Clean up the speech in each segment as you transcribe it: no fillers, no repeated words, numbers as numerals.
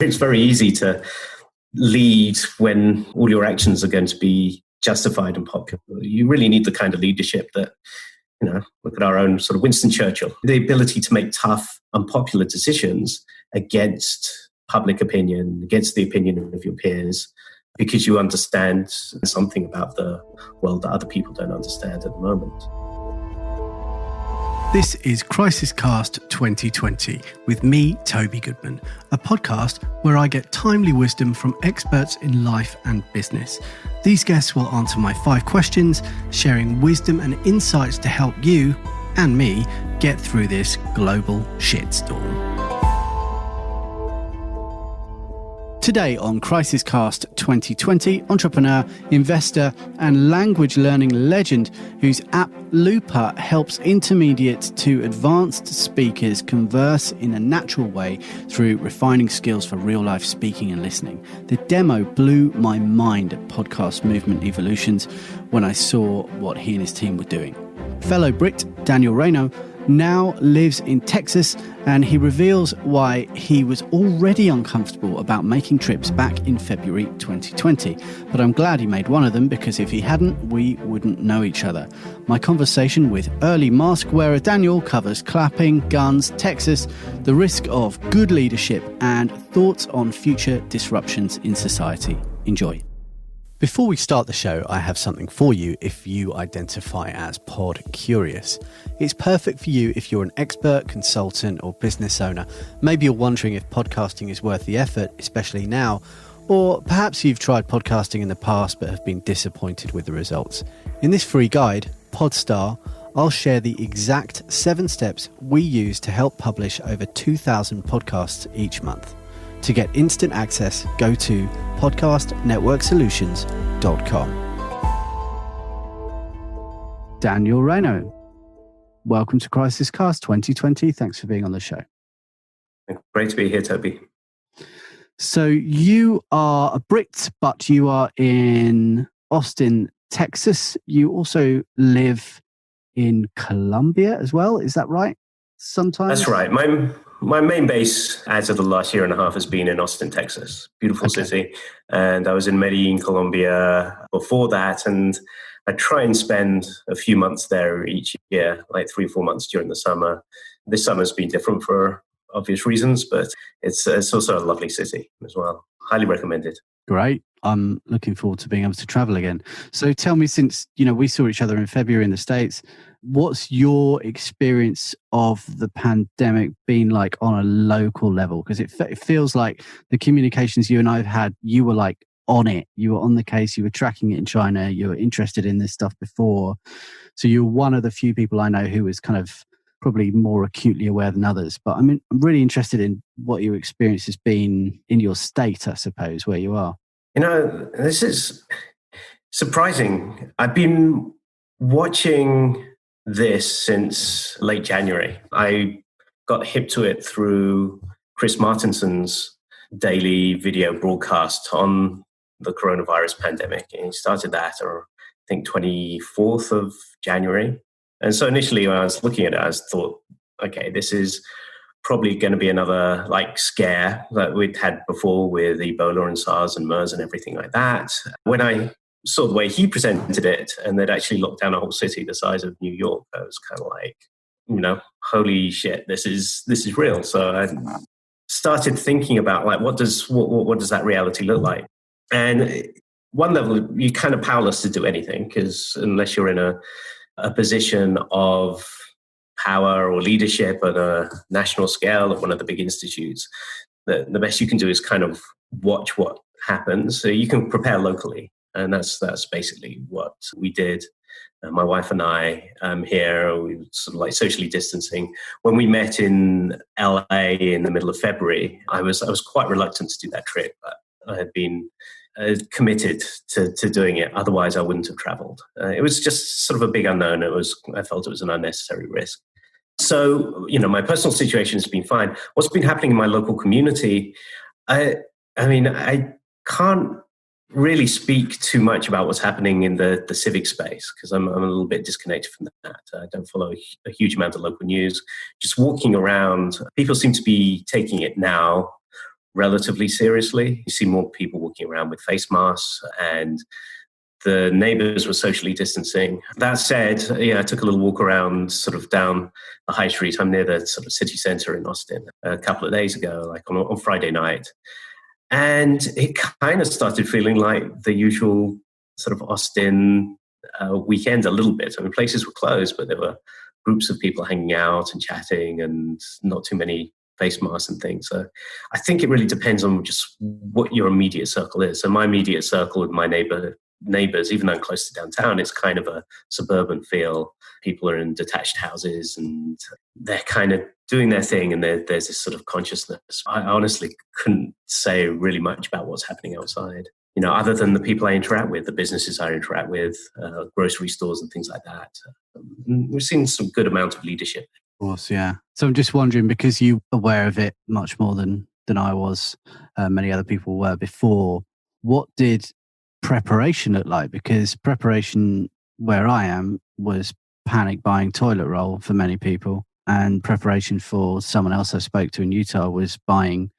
It's very easy to lead when all your actions are going to be justified and popular. You really need the kind of leadership that, look at our own sort of Winston Churchill, the ability to make tough, unpopular decisions against public opinion, against the opinion of your peers, because you understand something about the world that other people don't understand at the moment. This is CrisisCast 2020 with me, Toby Goodman, a podcast where I get timely wisdom from experts in life and business. These guests will answer my 5 questions, sharing wisdom and insights to help you and me get through this global shitstorm. Today on CrisisCast 2020, entrepreneur, investor, and language learning legend whose app Lupa helps intermediate to advanced speakers converse in a natural way through refining skills for real-life speaking and listening. The demo blew my mind at Podcast Movement Evolutions when I saw what he and his team were doing. Fellow Brit Daniel Raynaud now lives in Texas, and he reveals why he was already uncomfortable about making trips back in February 2020. But I'm glad he made one of them, because if he hadn't, we wouldn't know each other. My conversation with early mask wearer Daniel covers clapping, guns, Texas, the risk of good leadership, and thoughts on future disruptions in society. Enjoy. Before we start the show, I have something for you if you identify as pod curious. It's perfect for you if you're an expert, consultant, or business owner. Maybe you're wondering if podcasting is worth the effort, especially now, or perhaps you've tried podcasting in the past but have been disappointed with the results. In this free guide, Podstar, I'll share the exact 7 steps we use to help publish over 2,000 podcasts each month. To get instant access, go to podcastnetworksolutions.com. Daniel Raynaud, welcome to CrisisCast 2020. Thanks for being on the show. Great to be here, Toby. So you are a Brit, but you are in Austin, Texas. You also live in Colombia as well. Is that right? Sometimes? That's right. My main base as of the last year and a half has been in Austin, Texas. Beautiful city. And I was in Medellin, Colombia before that. And I try and spend a few months there each year, like 3-4 months during the summer. This summer's been different for obvious reasons, but it's also a lovely city as well. Highly recommended. Great. I'm looking forward to being able to travel again. So tell me, since we saw each other in February in the States, what's your experience of the pandemic been like on a local level? Because it feels like the communications you and I have had, you were like on it. You were on the case. You were tracking it in China. You were interested in this stuff before. So you're one of the few people I know who is kind of probably more acutely aware than others. But I'm really interested in what your experience has been in your state, I suppose, where you are. This is surprising. I've been watching this since late January. I got hip to it through Chris Martinson's daily video broadcast on the coronavirus pandemic. And he started that, I think, 24th of January. And so initially when I was looking at it, I thought, okay, this is probably going to be another scare that we'd had before with Ebola and SARS and MERS and everything like that. When I saw the way he presented it, and they'd actually locked down a whole city the size of New York, I was kind of like, holy shit, this is real. So I started thinking about what does that reality look like? And one level, you're kind of powerless to do anything, because unless you're in a position of power or leadership at a national scale at one of the big institutes, the best you can do is kind of watch what happens. So you can prepare locally. And that's basically what we did. My wife and I here, we were sort of socially distancing. When we met in LA in the middle of February, I was quite reluctant to do that trip, but I had been committed to doing it. Otherwise, I wouldn't have traveled. It was just sort of a big unknown. I felt it was an unnecessary risk. So, my personal situation has been fine. What's been happening in my local community, I can't really speak too much about what's happening in the civic space, because I'm a little bit disconnected from that. I don't follow a huge amount of local news. Just walking around, people seem to be taking it now relatively seriously. You see more people walking around with face masks, and the neighbours were socially distancing. That said, I took a little walk around sort of down the high street. I'm near the sort of city centre in Austin a couple of days ago, like on Friday night. And it kind of started feeling like the usual sort of Austin weekend a little bit. I mean, places were closed, but there were groups of people hanging out and chatting and not too many face masks and things. So I think it really depends on just what your immediate circle is. So my immediate circle with my neighbors, even though I'm close to downtown, it's kind of a suburban feel. People are in detached houses and they're kind of doing their thing, and there's this sort of consciousness. I honestly couldn't say really much about what's happening outside, other than the people I interact with, the businesses I interact with, grocery stores and things like that. We've seen some good amount of leadership. Of course, yeah. So I'm just wondering, because you're aware of it much more than I was, many other people were before, what did preparation look like? Because preparation where I am was panic buying toilet roll for many people, and preparation for someone else I spoke to in Utah was buying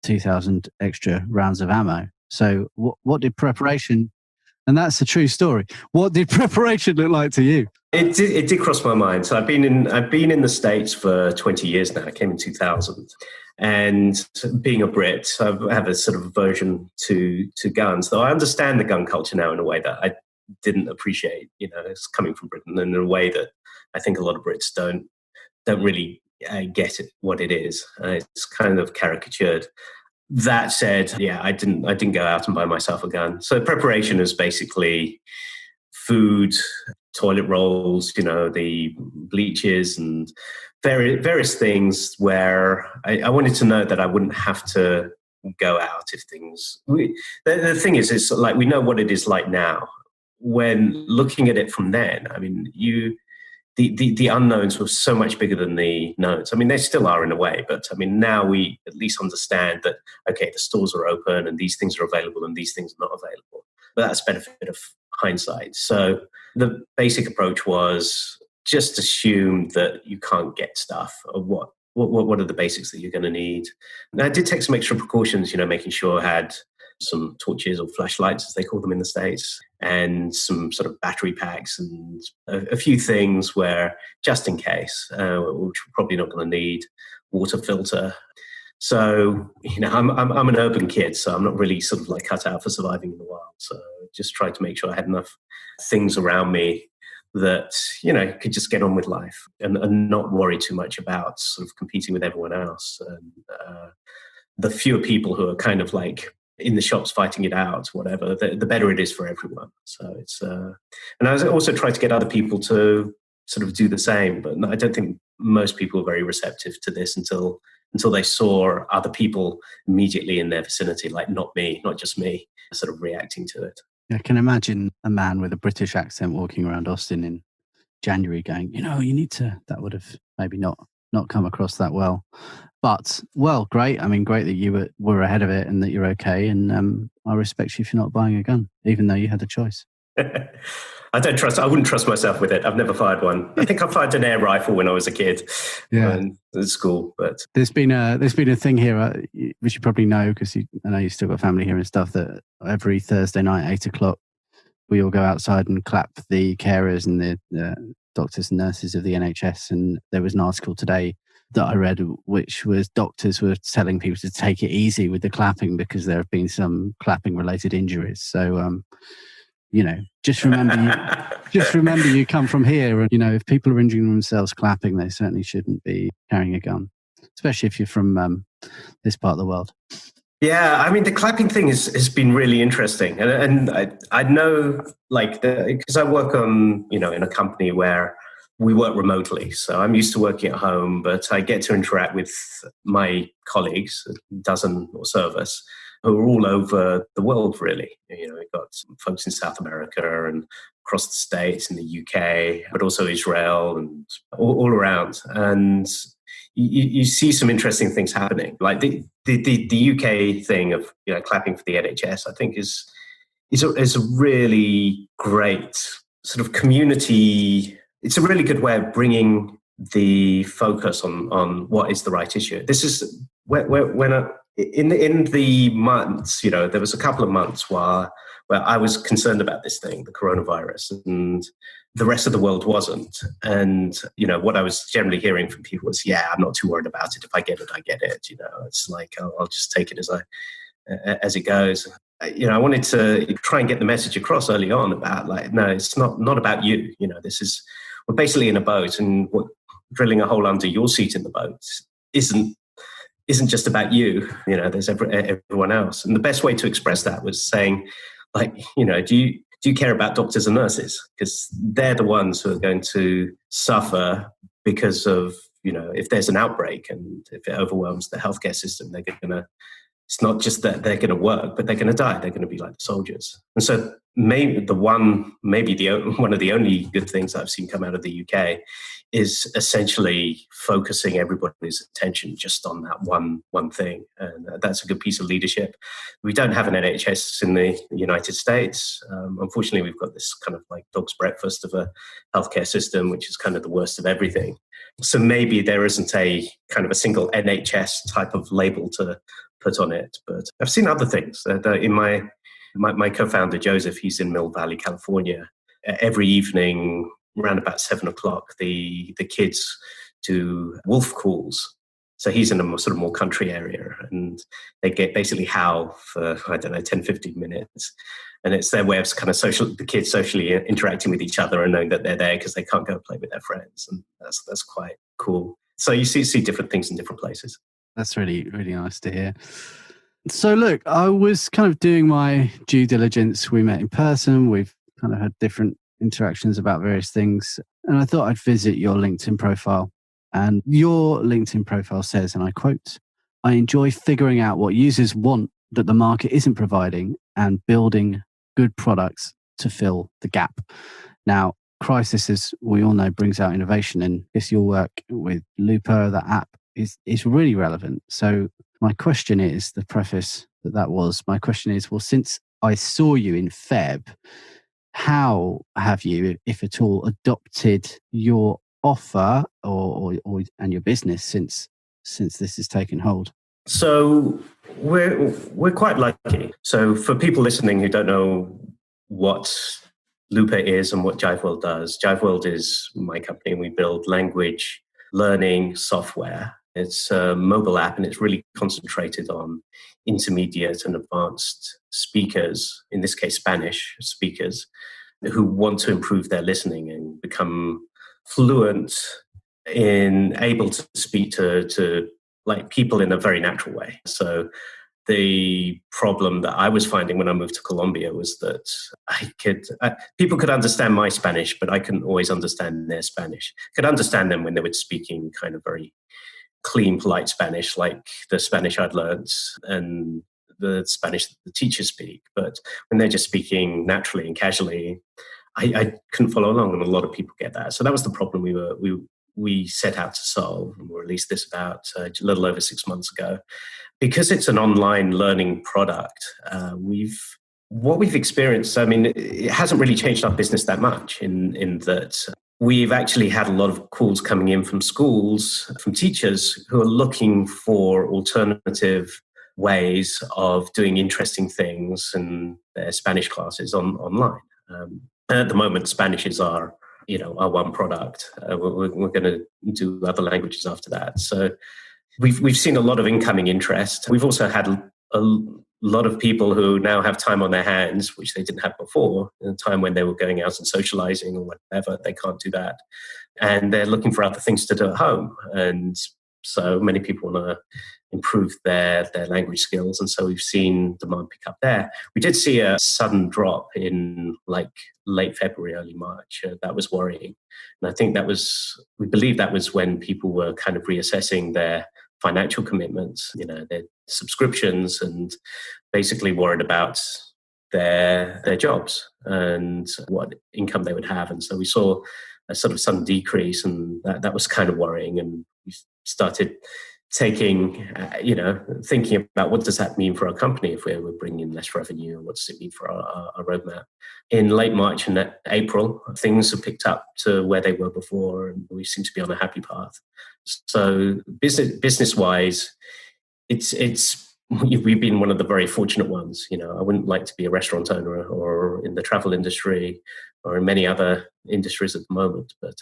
2,000 extra rounds of ammo. So what did preparation, and that's a true story, what did preparation look like to you? It did cross my mind. So I've been in the States for 20 years now. I came in 2000. And being a Brit, I have a sort of aversion to guns, though I understand the gun culture now in a way that I didn't appreciate. It's coming from Britain, and in a way that I think a lot of Brits don't really get it, what it is. It's kind of caricatured. That said, I didn't go out and buy myself a gun. So preparation is basically food, toilet rolls, the bleaches and various things where I wanted to know that I wouldn't have to go out if things... The thing is, it's like we know what it is like now. When looking at it from then, I mean, the unknowns were so much bigger than the knowns. I mean, they still are in a way, but I mean, now we at least understand that, okay, the stores are open and these things are available and these things are not available. But that's benefit of hindsight. So the basic approach was just assume that you can't get stuff, or what are the basics that you're going to need. And I did take some extra precautions, making sure I had some torches or flashlights, as they call them in the States, and some sort of battery packs and a few things where, just in case, which we're probably not going to need, water filter. So, I'm an urban kid, so I'm not really sort of like cut out for surviving in the wild. So just tried to make sure I had enough things around me that, could just get on with life and not worry too much about sort of competing with everyone else. And the fewer people who are kind of like in the shops fighting it out, whatever, the better it is for everyone. So it's, and I also tried to get other people to sort of do the same, but I don't think most people are very receptive to this until they saw other people immediately in their vicinity, like not just me, sort of reacting to it. I can imagine a man with a British accent walking around Austin in January going, you need to, that would have maybe not come across that well. But, well, great. I mean, great that you were ahead of it and that you're okay. And I respect you for not buying a gun, even though you had a choice. I wouldn't trust myself with it. I've never fired one. I think I fired an air rifle when I was a kid at school. But there's been a thing here, which you probably know, because I know you've still got family here and stuff, that every Thursday night, 8:00, we all go outside and clap the carers and the doctors and nurses of the NHS. And there was an article today that I read, which was doctors were telling people to take it easy with the clapping because there have been some clapping related injuries. So, just remember you come from here, and if people are injuring themselves clapping, they certainly shouldn't be carrying a gun, especially if you're from this part of the world. Yeah, I mean, the clapping thing has been really interesting, and I know, like, because I work on in a company where we work remotely, so I'm used to working at home, but I get to interact with my colleagues, a dozen or so of us, who are all over the world, really. We've got some folks in South America and across the States, in the UK, but also Israel and all around. And you see some interesting things happening. Like the UK thing of clapping for the NHS, I think is a really great sort of community. It's a really good way of bringing the focus on what is the right issue. This is when in the months, there was a couple of months where I was concerned about this thing, the coronavirus, and the rest of the world wasn't. And, what I was generally hearing from people was, yeah, I'm not too worried about it. If I get it, I get it. It's like, I'll just take it as it goes. I wanted to try and get the message across early on about no, it's not about you. We're basically in a boat, and drilling a hole under your seat in the boat isn't just about you. There's everyone else. And the best way to express that was saying, do you care about doctors and nurses? Because they're the ones who are going to suffer because of, if there's an outbreak and if it overwhelms the healthcare system, it's not just that they're going to work, but they're going to die. They're going to be like the soldiers. And so maybe one of the only good things I've seen come out of the UK is essentially focusing everybody's attention just on that one thing. And that's a good piece of leadership. We don't have an NHS in the United States. Unfortunately, we've got this kind of like dog's breakfast of a healthcare system, which is kind of the worst of everything. So maybe there isn't a kind of a single NHS type of label to put on it. But I've seen other things. In my co-founder, Joseph, he's in Mill Valley, California. Every evening, around about 7:00, the kids do wolf calls. So he's in a sort of more country area, and they basically howl for, 10, 15 minutes. And it's their way of kind of the kids socially interacting with each other and knowing that they're there because they can't go play with their friends. And that's quite cool. So you see different things in different places. That's really, really nice to hear. So look, I was kind of doing my due diligence. We met in person. We've kind of had different interactions about various things. And I thought I'd visit your LinkedIn profile. And your LinkedIn profile says, and I quote, "I enjoy figuring out what users want that the market isn't providing and building good products to fill the gap." Now, Crisis, as we all know, brings out innovation, and it's your work with Lupa, the app, is really relevant. So my question is, the preface my question is, well, since I saw you in Feb, how have you, if at all, adopted your offer or and your business since this has taken hold? So we're quite lucky. So for people listening who don't know what Lupa is and what JiveWorld does, JiveWorld is my company, and we build language learning software. It's a mobile app, and it's really concentrated on intermediate and advanced speakers, in this case Spanish speakers, who want to improve their listening and become fluent in able to speak to like people in a very natural way. So the problem that I was finding when I moved to Colombia was that people could understand my Spanish, but I couldn't always understand their Spanish. I could understand them when they were speaking kind of very clean, polite Spanish, like the Spanish I'd learned and the Spanish that the teachers speak. But when they're just speaking naturally and casually, I couldn't follow along, and a lot of people get that. So that was the problem we set out to solve, and we released this about a little over 6 months ago. Because it's an online learning product, what we've experienced, I mean, it hasn't really changed our business that much in that we've actually had a lot of calls coming in from schools, from teachers who are looking for alternative ways of doing interesting things in their Spanish classes online. At the moment, Spanish is our one product. We're going to do other languages after that. So we've seen a lot of incoming interest. We've also had a lot of people who now have time on their hands, which they didn't have before, in a time when they were going out and socializing or whatever. They can't do that. And they're looking for other things to do at home. And so many people want to improve their language skills. And so we've seen demand pick up there. We did see a sudden drop in like late February, early March. That was worrying. And I think we believe that was when people were kind of reassessing their financial commitments, their subscriptions, and basically worried about their jobs and what income they would have. And so we saw a sort of sudden decrease, and that was kind of worrying. And we started thinking about what does that mean for our company if we're bringing in less revenue, and what does it mean for our roadmap. In late March and April, things have picked up to where they were before, and we seem to be on a happy path. So business-wise, it's we've been one of the very fortunate ones. I wouldn't like to be a restaurant owner or in the travel industry or in many other industries at the moment, but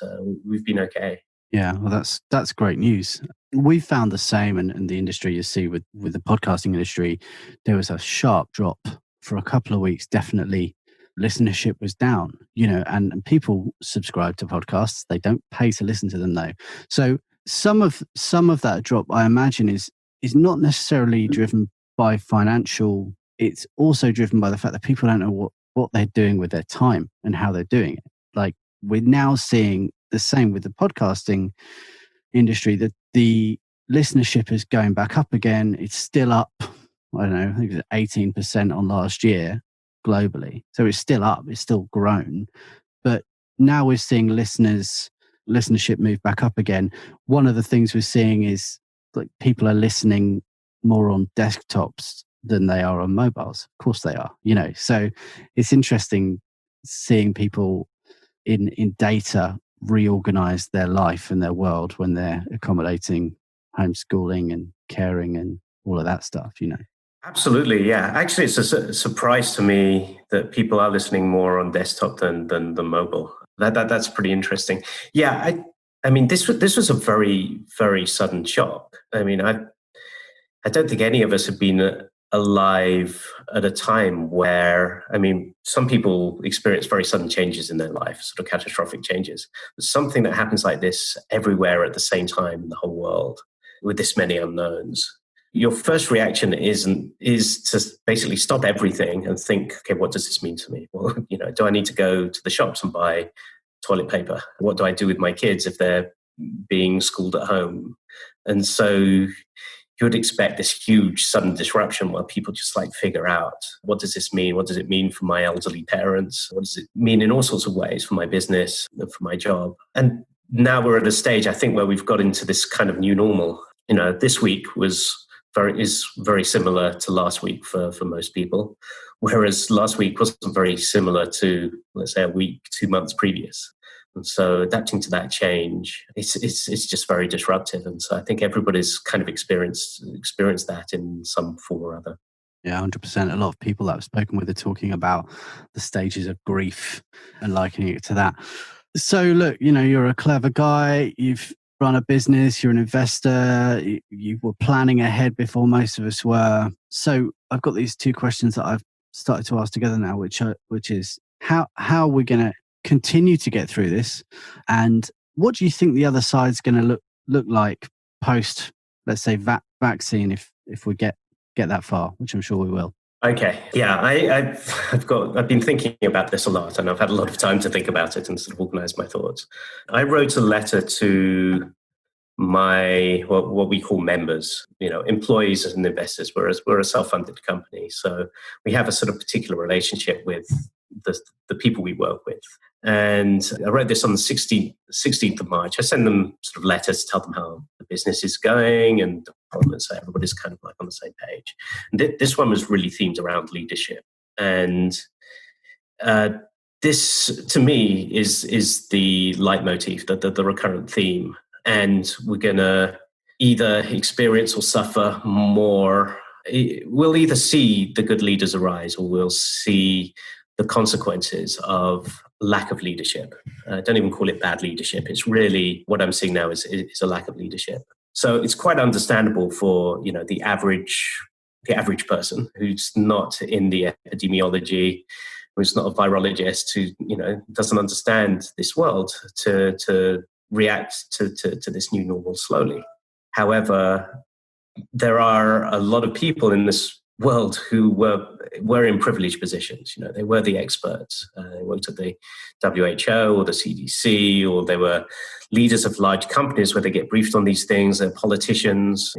we've been okay. Yeah, well, that's great news. We found the same in the industry. You see, with the podcasting industry, there was a sharp drop for a couple of weeks. Definitely, listenership was down. And people subscribe to podcasts. They don't pay to listen to them though. So some of that drop, I imagine, is not necessarily driven by financial. It's also driven by the fact that people don't know what they're doing with their time and how they're doing it. Like, we're now seeing the same with the podcasting industry, that the listenership is going back up again. It's still up, I don't know, I think it was 18% on last year globally. So it's still up, it's still grown. But now we're seeing listenership move back up again. One of the things we're seeing is like people are listening more on desktops than they are on mobiles. Of course they are, So it's interesting seeing people in data reorganize their life and their world when they're accommodating homeschooling and caring and all of that stuff, Absolutely, yeah. Actually, it's a surprise to me that people are listening more on desktop than the mobile. That's pretty interesting. Yeah, I mean, this was a very, very sudden shock. I mean, I don't think any of us have been alive at a time where, I mean, some people experience very sudden changes in their life, sort of catastrophic changes. But something that happens like this everywhere at the same time in the whole world with this many unknowns. Your first reaction is to basically stop everything and think, okay, what does this mean to me? Well, do I need to go to the shops and buy toilet paper? What do I do with my kids if they're being schooled at home? And so you would expect this huge sudden disruption where people just figure out, what does this mean? What does it mean for my elderly parents? What does it mean in all sorts of ways for my business and for my job? And now we're at a stage, I think, where we've got into this kind of new normal. This week is very similar to last week for most people, whereas last week wasn't very similar to, let's say, a week, 2 months previous. And so adapting to that change, it's just very disruptive. And so I think everybody's kind of experienced that in some form or other. Yeah, 100%. A lot of people that I've spoken with are talking about the stages of grief and likening it to that. So look, you're a clever guy. You've run a business. You're an investor. You were planning ahead before most of us were. So I've got these two questions that I've started to ask together now, which is how are we going to continue to get through this, and what do you think the other side's going to look like post, let's say, vaccine, if we get that far, which I'm sure we will? Okay, yeah, I've been thinking about this a lot, and I've had a lot of time to think about it and sort of organize my thoughts. I wrote a letter to my what we call members, employees and investors. Whereas we're a self-funded company, so we have a sort of particular relationship with the people we work with. And I wrote this on the 16th of March. I send them sort of letters to tell them how the business is going and so everybody's kind of on the same page. And this one was really themed around leadership. And this, to me, is the leitmotif, the recurrent theme. And we're going to either experience or suffer more. We'll either see the good leaders arise, or we'll see the consequences of lack of leadership. Don't even call it bad leadership. It's really, what I'm seeing now is a lack of leadership. So it's quite understandable for the average person who's not in the epidemiology, who's not a virologist, who doesn't understand this world, to react to this new normal slowly. However, there are a lot of people in this world who were in privileged positions. They were the experts. They worked at the WHO or the CDC, or they were leaders of large companies where they get briefed on these things. They're politicians,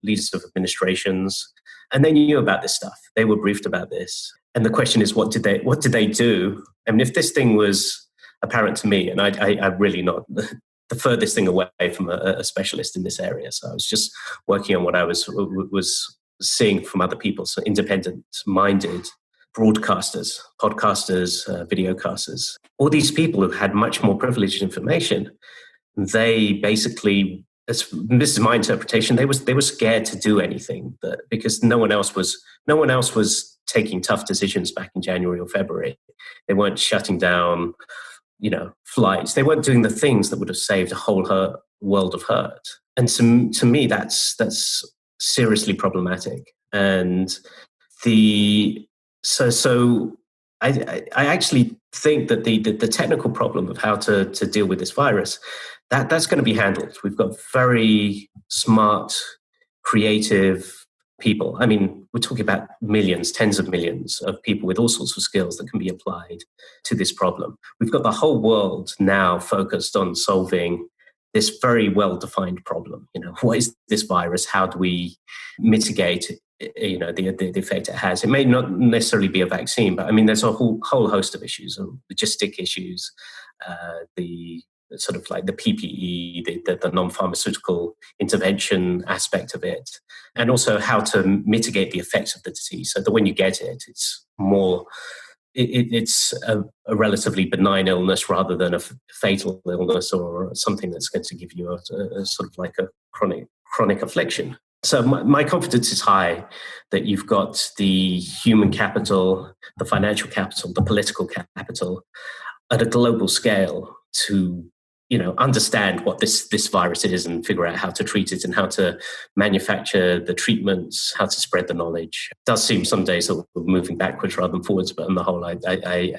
leaders of administrations, and they knew about this stuff. They were briefed about this. And the question is, what did they do? I mean, if this thing was apparent to me, and I'm really not the furthest thing away from a specialist in this area. So I was just working on what I was seeing from other people, so independent-minded broadcasters, podcasters, videocasters. All these people who had much more privileged information, they basically this is my interpretation, they were scared to do anything because no one else was taking tough decisions back in January or February. They weren't shutting down, flights. They weren't doing the things that would have saved a whole world of hurt. And to me, that's seriously problematic. And I actually think that the technical problem of how to deal with this virus, that's going to be handled. We've got very smart, creative people. I mean, we're talking about millions, tens of millions of people with all sorts of skills that can be applied to this problem. We've got the whole world now focused on solving this very well-defined problem. What is this virus? How do we mitigate the effect it has? It may not necessarily be a vaccine, but I mean, there's a whole host of issues, logistic issues, the sort of like the PPE, the non-pharmaceutical intervention aspect of it, and also how to mitigate the effects of the disease so that when you get it, it's more, it's a relatively benign illness rather than a fatal illness or something that's going to give you a sort of like a chronic affliction. So my confidence is high that you've got the human capital, the financial capital, the political capital at a global scale to understand what this virus is and figure out how to treat it and how to manufacture the treatments, how to spread the knowledge. It does seem some days that we're moving backwards rather than forwards, but on the whole, I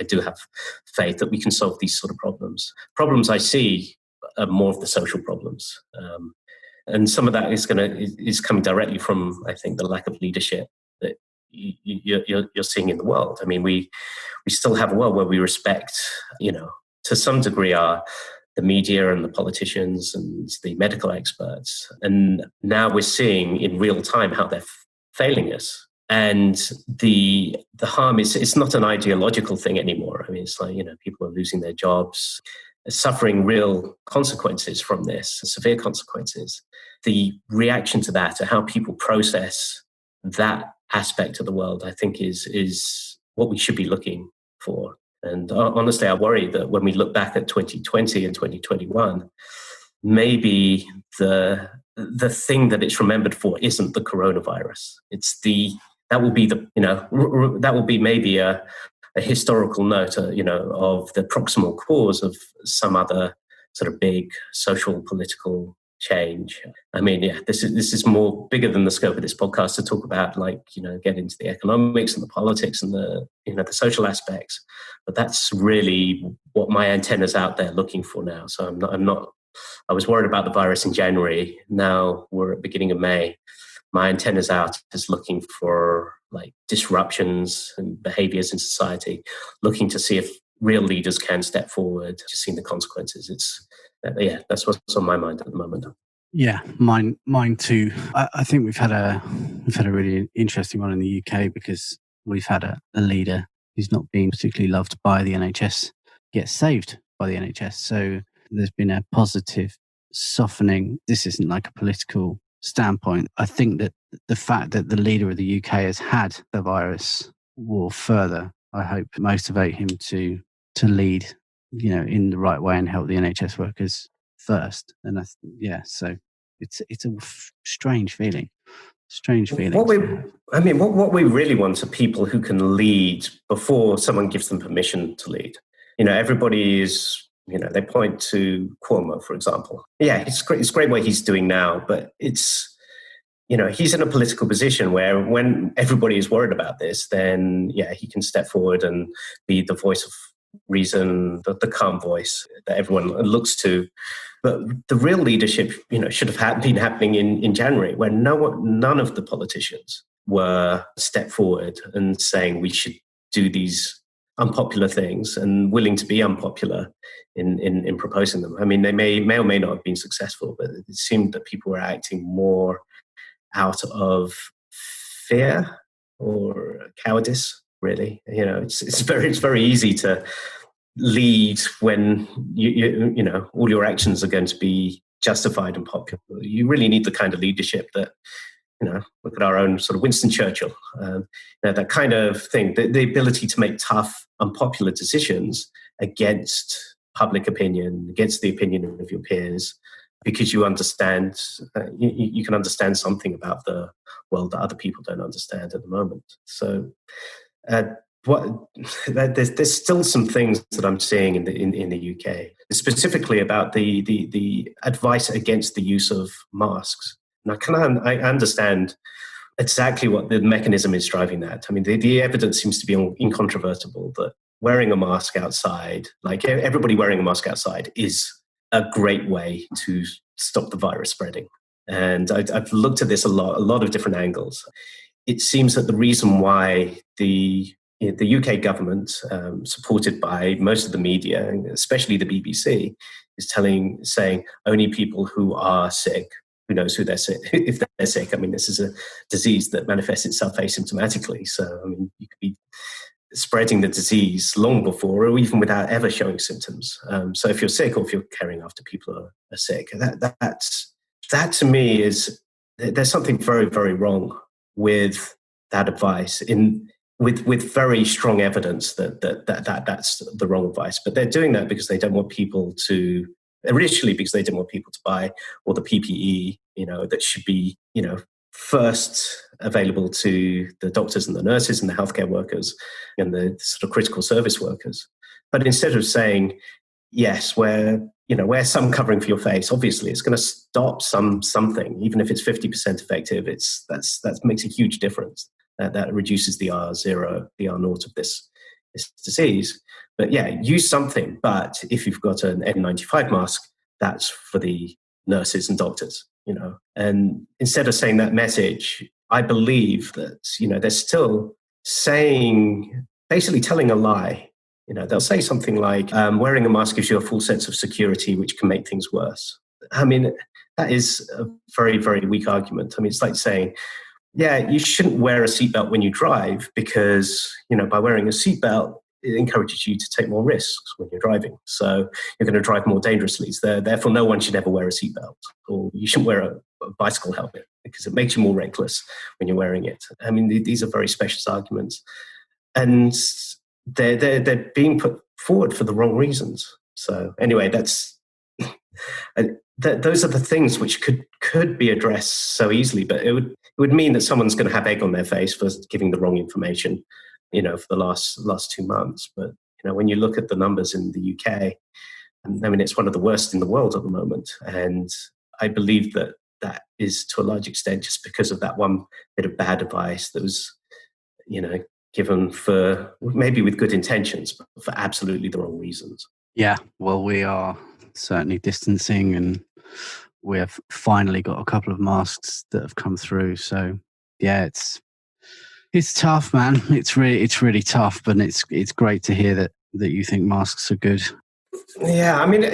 do have faith that we can solve these sort of problems. Problems I see are more of the social problems. And some of that is coming directly from, I think, the lack of leadership that you're seeing in the world. I mean, we still have a world where we respect, to some degree, the media and the politicians and the medical experts. And now we're seeing in real time how they're failing us. And the harm is, it's not an ideological thing anymore. I mean, it's like, people are losing their jobs, suffering real consequences from this, severe consequences. The reaction to that, and how people process that aspect of the world, I think is what we should be looking for. And honestly, I worry that when we look back at 2020 and 2021, maybe the thing that it's remembered for isn't the coronavirus. That will be maybe a historical note, of the proximal cause of some other sort of big social political change. I mean, this is more bigger than the scope of this podcast to talk about, get into the economics and the politics and the social aspects. But that's really what my antenna's out there looking for now. So I was worried about the virus in January. Now we're at the beginning of May. My antenna's out is looking for disruptions and behaviors in society, looking to see if real leaders can step forward, just seeing the consequences. That's what's on my mind at the moment. Yeah, mine too. I think we've had a really interesting one in the UK because we've had a leader who's not being particularly loved by the NHS get saved by the NHS. So there's been a positive softening. This isn't like a political standpoint. I think that the fact that the leader of the UK has had the virus will further, I hope, motivate him to lead, in the right way and help the NHS workers first. And so it's a strange feeling. What we really want are people who can lead before someone gives them permission to lead. Everybody is, they point to Cuomo, for example. Yeah, it's great what he's doing now, but it's, he's in a political position where when everybody is worried about this, then he can step forward and be the voice of reason, the calm voice that everyone looks to. But the real leadership, should have been happening in January, where none of the politicians were step forward and saying we should do these unpopular things and willing to be unpopular in proposing them. I mean, they may or may not have been successful, but it seemed that people were acting more out of fear or cowardice, really. It's very easy to lead when you all your actions are going to be justified and popular. You really need the kind of leadership that, look at our own sort of Winston Churchill, that kind of thing, the ability to make tough, unpopular decisions against public opinion, against the opinion of your peers, because you understand, you can understand something about the world that other people don't understand at the moment. So, what there's still some things that I'm seeing in the UK, specifically about the advice against the use of masks. And I understand exactly what the mechanism is driving that. I mean, the evidence seems to be incontrovertible that wearing a mask outside, like everybody wearing a mask outside, is a great way to stop the virus spreading. And I've looked at this a lot of different angles. It seems that the reason why the UK government, supported by most of the media, especially the BBC, is saying only people who are sick, who knows who they're sick, if they're sick. I mean, this is a disease that manifests itself asymptomatically. So, I mean, you could be spreading the disease long before or even without ever showing symptoms. So if you're sick or if you're caring after people who are sick, that to me is, there's something very, very wrong with that advice with very strong evidence that that's the wrong advice. But they're doing that because they don't want people to, initially because they didn't want people to buy all the PPE, that should be, first available to the doctors and the nurses and the healthcare workers and the sort of critical service workers. But instead of saying, yes, wear some covering for your face, obviously it's going to stop something, even if it's 50% effective, that makes a huge difference. That reduces the R0, the R0 of this disease. But yeah, use something. But if you've got an N95 mask, that's for the nurses and doctors, And instead of saying that message, I believe that, they're still basically telling a lie. They'll say something like, wearing a mask gives you a full sense of security, which can make things worse. I mean, that is a very, very weak argument. I mean, it's like saying, yeah, you shouldn't wear a seatbelt when you drive because, by wearing a seatbelt, it encourages you to take more risks when you're driving. So you're going to drive more dangerously. So therefore, no one should ever wear a seatbelt, or you shouldn't wear a bicycle helmet because it makes you more reckless when you're wearing it. I mean, these are very specialist arguments, and they're being put forward for the wrong reasons. So anyway, those are the things which could be addressed so easily, but it would mean that someone's going to have egg on their face for giving the wrong information, for the last 2 months. But when you look at the numbers in the UK, I mean, it's one of the worst in the world at the moment, and I believe that is to a large extent just because of that one bit of bad advice that was, given for maybe with good intentions, but for absolutely the wrong reasons. Yeah, well, we are certainly distancing, and we have finally got a couple of masks that have come through. So yeah, it's tough, man. It's really tough, but it's great to hear that you think masks are good. Yeah, I mean,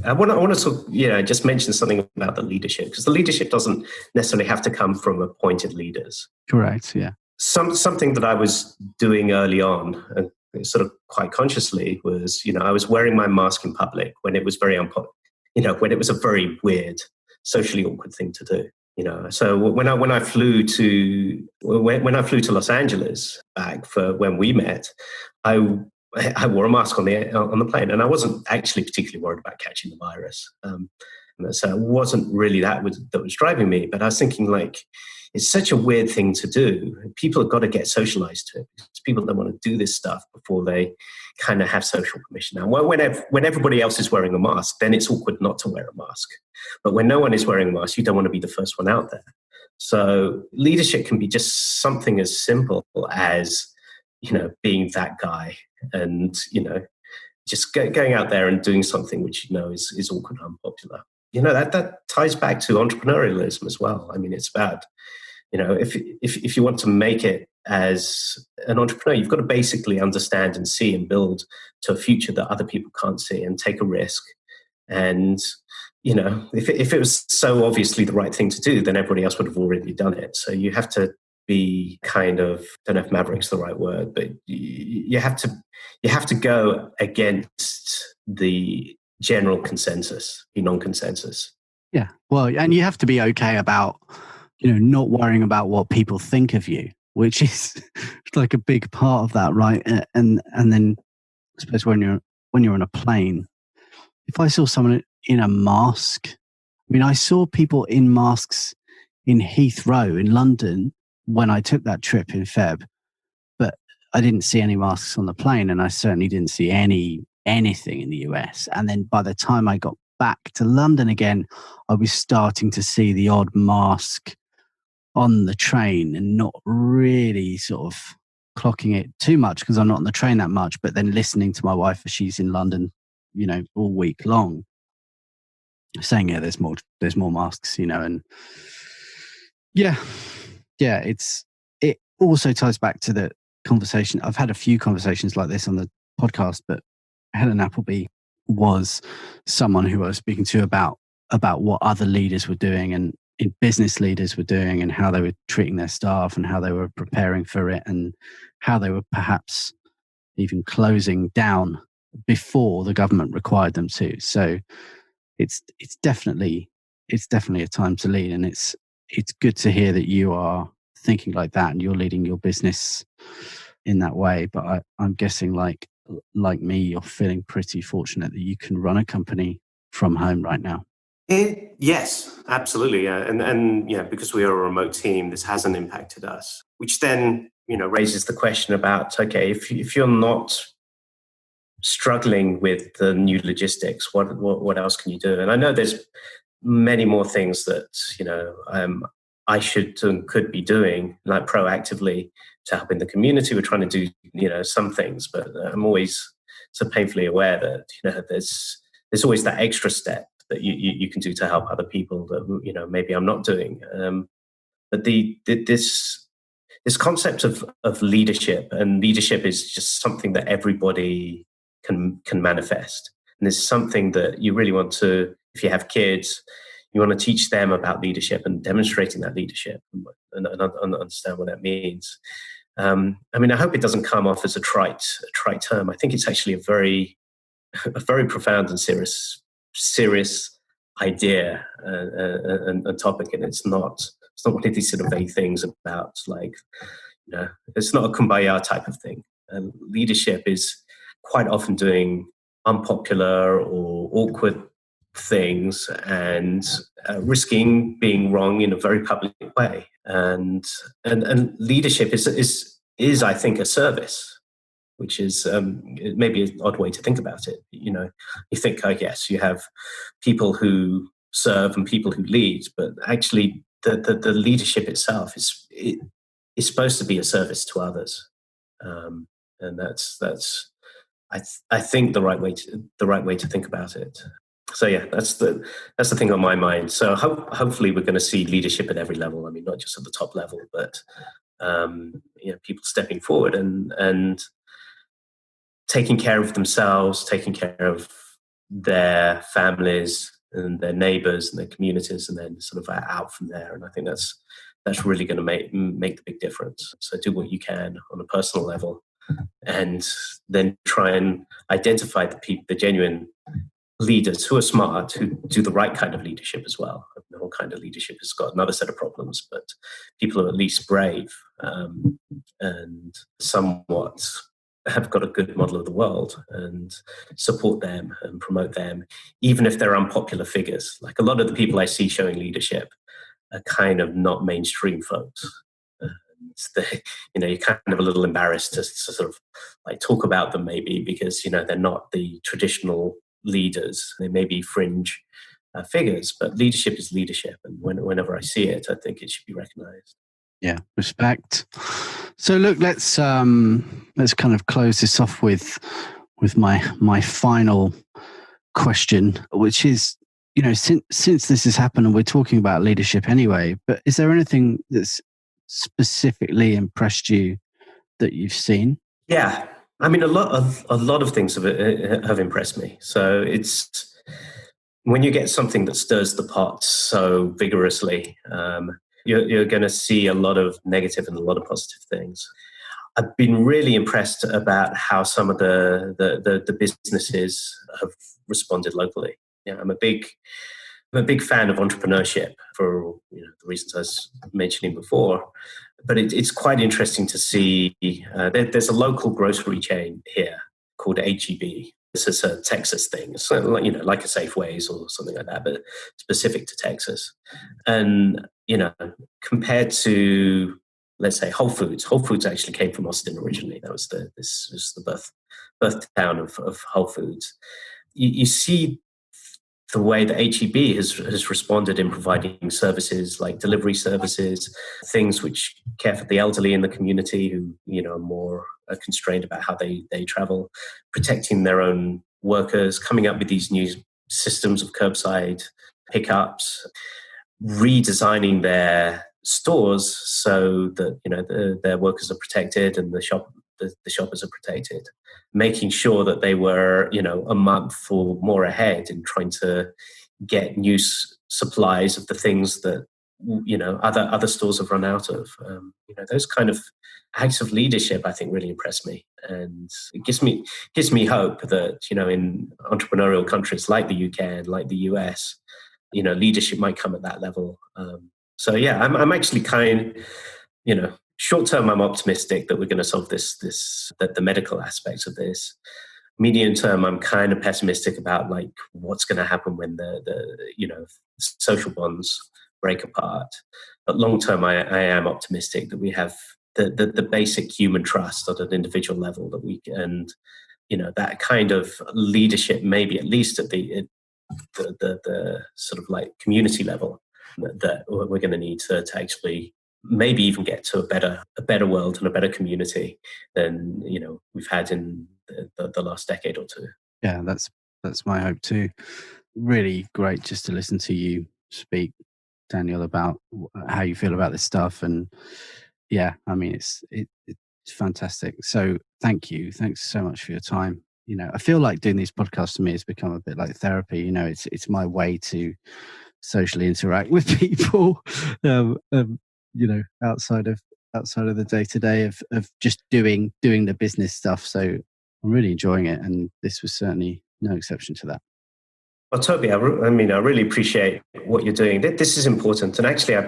I want to sort of, just mention something about the leadership, because the leadership doesn't necessarily have to come from appointed leaders. Correct. Yeah. Something that I was doing early on, and sort of quite consciously, was I was wearing my mask in public when it was very when it was a very weird, socially awkward thing to do. So when I flew to Los Angeles back for when we met, I wore a mask on the plane, and I wasn't actually particularly worried about catching the virus. So it wasn't really that was driving me, but I was thinking, like, it's such a weird thing to do. People have got to get socialized to it, because people don't want to do this stuff before they kind of have social permission. Now, when everybody else is wearing a mask, then it's awkward not to wear a mask. But when no one is wearing a mask, you don't want to be the first one out there. So leadership can be just something as simple as, being that guy and, just going out there and doing something which, is awkward and unpopular. That ties back to entrepreneurialism as well. I mean, it's about, if you want to make it as an entrepreneur, you've got to basically understand and see and build to a future that other people can't see, and take a risk. And, if it was so obviously the right thing to do, then everybody else would have already done it. So you have to be kind of, I don't know if maverick's the right word, but you have to go against the general consensus, the non-consensus. Yeah. Well, and you have to be okay about, not worrying about what people think of you, which is like a big part of that, right? And then I suppose when you're on a plane, if I saw someone, in a mask. I mean, I saw people in masks in Heathrow in London when I took that trip in Feb, but I didn't see any masks on the plane, and I certainly didn't see anything in the US. And then by the time I got back to London again, I was starting to see the odd mask on the train and not really sort of clocking it too much because I'm not on the train that much, but then listening to my wife as she's in London, all week long, saying, yeah, there's more masks, and yeah, it also ties back to the conversation. I've had a few conversations like this on the podcast, but Helen Appleby was someone who I was speaking to about what other leaders were doing and business leaders were doing and how they were treating their staff and how they were preparing for it and how they were perhaps even closing down before the government required them to. So it's definitely a time to lead, and it's good to hear that you are thinking like that and you're leading your business in that way. But I'm guessing like me, you're feeling pretty fortunate that you can run a company from home right now. Yes, absolutely. And because we are a remote team, this hasn't impacted us, which then, raises the question about, okay, if you're not struggling with the new logistics, what else can you do? And I know there's many more things that, I should and could be doing, like proactively to help in the community. We're trying to do, some things, but I'm always so painfully aware that, there's always that extra step that you can do to help other people that, maybe I'm not doing. But this concept of leadership, and leadership is just something that everybody can manifest. And it's something that you really want to, if you have kids, you want to teach them about leadership and demonstrating that leadership and understand what that means. I hope it doesn't come off as a trite term. I think it's actually a very profound and serious idea and topic, and it's not one of these sort of vague things about it's not a kumbaya type of thing. Leadership is quite often doing unpopular or awkward things and risking being wrong in a very public way. And leadership is I think a service, which is maybe an odd way to think about it. You think, I guess, you have people who serve and people who lead, but actually the leadership itself is supposed to be a service to others, and that's I think the right way to think about it. So yeah, that's the thing on my mind. So hopefully we're going to see leadership at every level. I mean, not just at the top level, but people stepping forward and taking care of themselves, taking care of their families and their neighbors and their communities, and then sort of out from there. And I think that's really going to make the big difference. So do what you can on a personal level, and then try and identify the genuine leaders who are smart, who do the right kind of leadership as well. All kind of leadership has got another set of problems, but people who are at least brave and somewhat have got a good model of the world and support them and promote them, even if they're unpopular figures. Like a lot of the people I see showing leadership are kind of not mainstream folks. You're kind of a little embarrassed to sort of like talk about them maybe because, they're not the traditional leaders. They may be fringe figures, but leadership is leadership. And whenever I see it, I think it should be recognized. Yeah, respect. So look, let's kind of close this off with my final question, which is, since this has happened and we're talking about leadership anyway, but is there anything that's specifically impressed you that you've seen? Yeah, I mean, a lot of things have impressed me. So it's when you get something that stirs the pot so vigorously, you're going to see a lot of negative and a lot of positive things. I've been really impressed about how some of the businesses have responded locally. I'm a big fan of entrepreneurship for the reasons I was mentioning before. But it's quite interesting to see. There's a local grocery chain here called HEB. It's a Texas thing. So, like a Safeways or something like that, but specific to Texas. And, compared to, let's say, Whole Foods. Whole Foods actually came from Austin originally. This was the birth town of Whole Foods. You see the way that HEB has responded in providing services like delivery services, things which care for the elderly in the community who, are more constrained about how they travel, protecting their own workers, coming up with these new systems of curbside pickups, redesigning their stores so that, their workers are protected and the shoppers are protected, making sure that they were, a month or more ahead in trying to get new supplies of the things that, other stores have run out of. Those kind of acts of leadership, I think, really impress me. And it gives me hope that, in entrepreneurial countries like the UK and like the US, leadership might come at that level. I'm actually short term, I'm optimistic that we're going to solve the medical aspects of this. Medium term, I'm kind of pessimistic about like what's going to happen when the social bonds break apart. But long term, I am optimistic that we have the basic human trust at an individual level that we can, that kind of leadership, maybe at least at the sort of like community level, that we're going to need to actually maybe even get to a better world and a better community than we've had in the last decade or two. Yeah, that's my hope too. Really great just to listen to you speak, Daniel, about how you feel about this stuff. And yeah, I mean, it's fantastic. So thanks so much for your time. I feel like doing these podcasts to me has become a bit like therapy. It's my way to socially interact with people, outside of the day to day of just doing the business stuff. So I'm really enjoying it, and this was certainly no exception to that. Well, Toby, I really appreciate what you're doing. This is important, and actually, I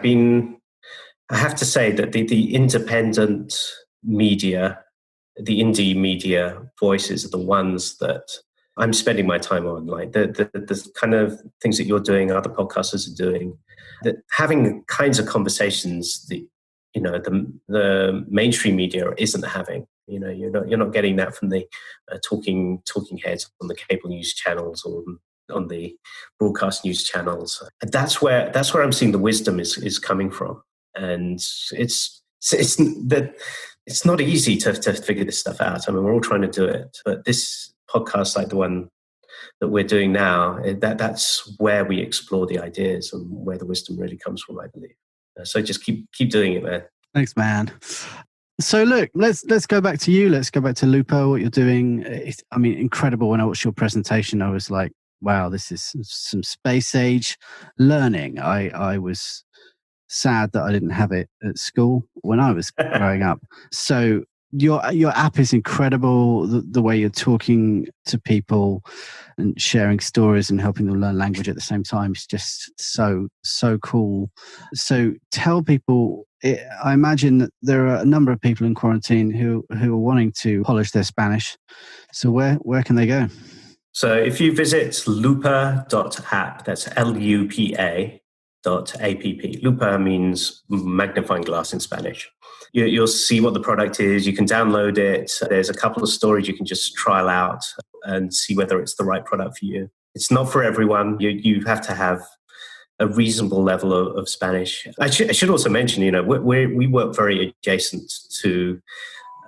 have to say that the independent media, the indie media voices are the ones that I'm spending my time on, like the kind of things that you're doing, other podcasters are doing, that having kinds of conversations that, the mainstream media isn't having. You're not getting that from the talking heads on the cable news channels or on the broadcast news channels. And that's where I'm seeing the wisdom is coming from. And it's not easy to figure this stuff out. I mean, we're all trying to do it, but this podcast, like the one that we're doing now, that's where we explore the ideas and where the wisdom really comes from, I believe. So just keep doing it, man. Thanks, man. So look, let's go back to you. Let's go back to Lupa, what you're doing. Incredible. When I watched your presentation, I was like, wow, this is some space age learning. I was sad that I didn't have it at school when I was growing up. So your app is incredible. The way you're talking to people and sharing stories and helping them learn language at the same time is just so cool. So tell people, I imagine that there are a number of people in quarantine who are wanting to polish their Spanish. So where can they go? So if you visit lupa.app, that's LUPA.app. Lupa means magnifying glass in Spanish. You'll see what the product is. You can download it. There's a couple of stories you can just trial out and see whether it's the right product for you. It's not for everyone. You have to have a reasonable level of Spanish. I should also mention, we work very adjacent to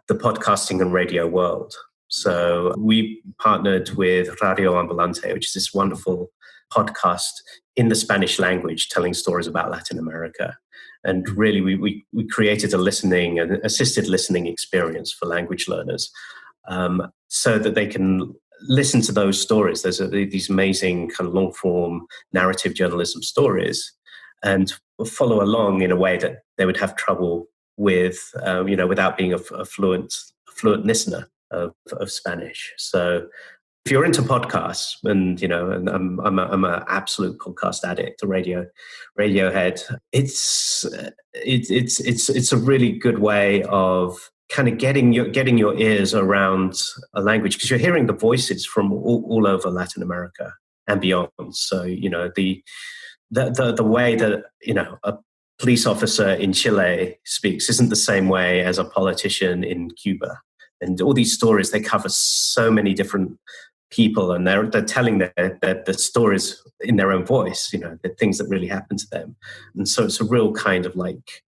the podcasting and radio world. So we partnered with Radio Ambulante, which is this wonderful podcast in the Spanish language telling stories about Latin America. And really, we created an assisted listening experience for language learners so that they can listen to those stories. There's these amazing kind of long-form narrative journalism stories and follow along in a way that they would have trouble with, without being a fluent listener of Spanish. So if you're into podcasts, and I'm an absolute podcast addict, a radio head, it's a really good way of kind of getting your ears around a language, because you're hearing the voices from all over Latin America and beyond. So, the way that, a police officer in Chile speaks isn't the same way as a politician in Cuba. And all these stories, they cover so many different people, and they're telling the stories in their own voice, the things that really happen to them. And so it's a real kind of like,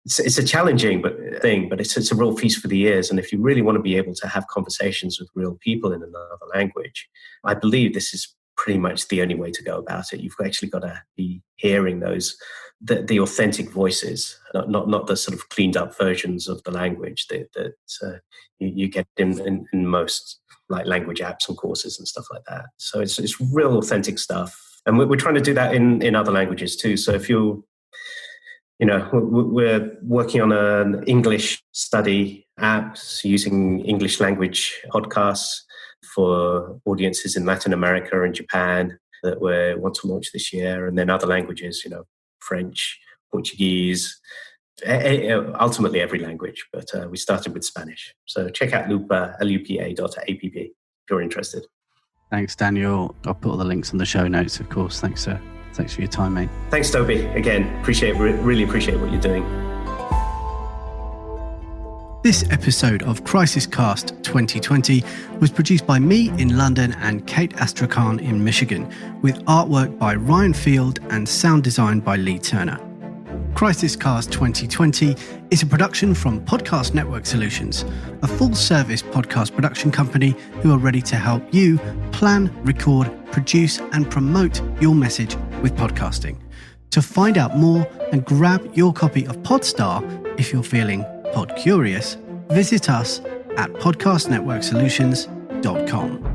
it's a challenging thing, but it's a real feast for the ears. And if you really want to be able to have conversations with real people in another language, I believe this is pretty much the only way to go about it. You've actually got to be hearing the authentic voices, not the sort of cleaned up versions of the language that you get in most like language apps and courses and stuff like that. So it's real authentic stuff. And we're trying to do that in other languages too. So if we're working on an English study app using English language podcasts for audiences in Latin America and Japan that we want to launch this year, and then other languages, French, Portuguese, ultimately every language. But we started with Spanish. So check out Lupa, lupa.app if you're interested. Thanks, Daniel. I'll put all the links on the show notes, of course. Thanks for your time, mate. Thanks, Toby. Again, really appreciate what you're doing. This episode of CrisisCast 2020 was produced by me in London and Kate Astrakhan in Michigan, with artwork by Ryan Field and sound design by Lee Turner. CrisisCast 2020 is a production from Podcast Network Solutions, a full-service podcast production company who are ready to help you plan, record, produce and promote your message with podcasting. To find out more and grab your copy of Podstar if you're feeling pod curious, visit us at podcastnetworksolutions.com.